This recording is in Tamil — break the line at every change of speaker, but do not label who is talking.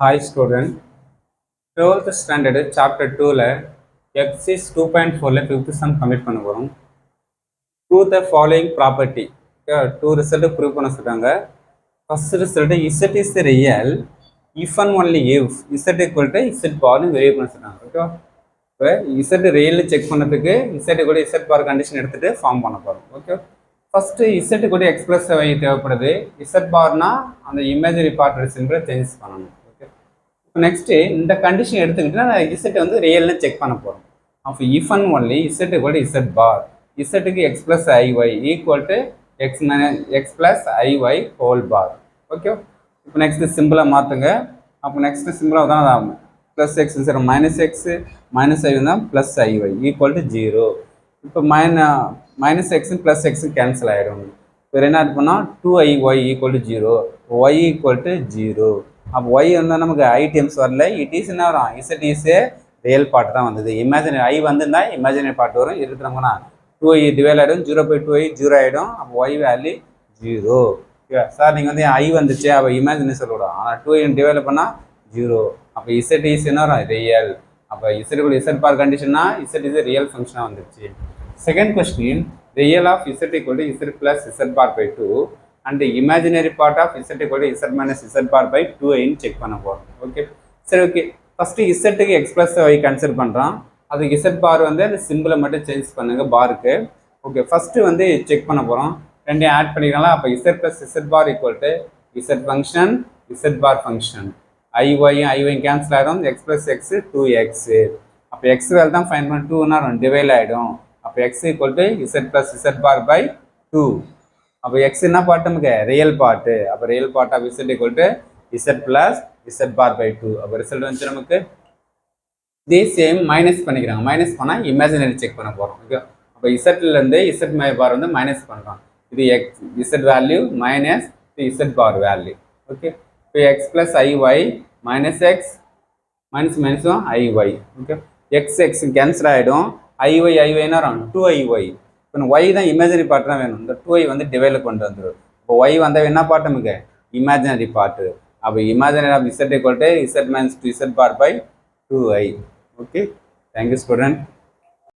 Hi student, 12th standard chapter 2ல exercise 2.4ல 5th sum commit பண்ண போறோம். Prove the following property. Two result prove பண்ண சொல்றாங்க. First result Z is real if and only if Z equal to Z bar னு வெரிஃபை பண்ண சொல்றாங்க. ஓகேவா? இப்போ Z real செக் பண்ணதுக்கு Z கூட Z bar கண்டிஷன் எடுத்துட்டு ஃபார்ம் பண்ண போறோம். ஓகே. ஃபர்ஸ்ட் Z கூட x plus y தேவைப்படுது. Z barனா அந்த இமேஜினரி பார்ட் சிம்பிளை சேஞ்ச் பண்ணணும். இப்போ நெக்ஸ்ட்டு இந்த கண்டிஷன் எடுத்துக்கிட்டு நான் இசட் வந்து ரியல்னு செக் பண்ண போகிறோம். அப்போ if and only Z equal to Z bar இசட்டுக்கு X plus i y equal to X plus i y whole bar. Okay. இப்போ நெக்ஸ்ட்டு சிம்பிளை மாற்றுங்க. அப்போ நெக்ஸ்ட்டு சிம்பிளாக தான் plus X sir minus X minus i தான் ப்ளஸ் ஐஒய் ஈக்குவல் டு 0. இப்போ minus X plus X cancel ஆகிடும். இப்போ என்ன ஆட் பண்ணால் 2iy equal to 0 Y equal to 0. அப்போ ஒய் வந்து நமக்கு ஐ டேர்ம்ஸ் வரல. இட் இஸ் என்ன வரும்? Z is a real part தான் வந்தது. இமேஜினரி ஐ வந்துருந்தா இமேஜினரி பார்ட் வரும். இருக்கிறவங்கன்னா 2i டிவைட் ஆகிடும். 0/2i 0 ஆகிடும். அப்போ ஒய் வேல்யூ 0. ஓகே சார், நீங்கள் வந்து ஐ வந்துச்சு அப்போ இமேஜினரி சொல்லக்கூடாது. ஆனால் 2i டிவைட் பண்ணால் 0. அப்போ இசட் இஸ் என்ன வரும்? ரியல். அப்போ இசட் பார் கண்டிஷன்னா இசட் இஸ் ரியல் ஃபங்க்ஷனாக வந்துருச்சு. Second question, real of Z equal to Z plus Z bar by 2 and the imaginary part of z equal to z minus z bar by 2i check பண்ண போறோம். ஓகே சரி, ஓகே. ஃபர்ஸ்ட் z க்கு x plus y கன்சிடர் பண்றோம். அதுக்கு z bar வந்து அந்த சிம்பிளை மட்டும் சேஞ்ச் பண்ணுங்க பாருக்கு. ஓகே, ஃபர்ஸ்ட் வந்து செக் பண்ண போறோம். ரெண்டையும் ஆட் பண்ணிக்கலாம். அப்போ z plus z bar equal to z function z bar function iy cancel ஆயிடும். x plus x 2x. அப்போ x வேல்யூ தான் ஃபைண்ட் பண்ண 2 னா டிவைட் ஆயிடும். அப்போ x equal to z plus z bar by 2. அப்போ எக்ஸ் என்ன பார்ட் நமக்கு? Real part. அப்போ real part of Z equal to Z plus Z bar by 2. அப்போ ரிசல்ட் வந்து நமக்கு இதே சேம் மைனஸ் பண்ணிக்கிறாங்க. மைனஸ் பண்ணால் இமேஜினரி செக் பண்ண போகிறோம். ஓகே. அப்போ இசட்லேருந்து இசட் பார் வந்து மைனஸ் பண்ணுறோம். இது X Z value minus Z bar value. Okay. இப்போ X plus i y minus X minus மைனஸும் i y. Okay. X X cancel ஆகிடும். ஐஒய்னா 2iy. இப்போ ஒய் தான் இமேஜினரி பார்ட் தான் வேணும். இந்த 2i வந்து டிவைடில் கொண்டு வந்துடும். இப்போ ஒய் வந்தால் என்ன பார்ட் நமக்கு? Imaginary part. அப்போ imaginary of Z equal to Z minus 2 Z bar by 2i. Okay, thank you student.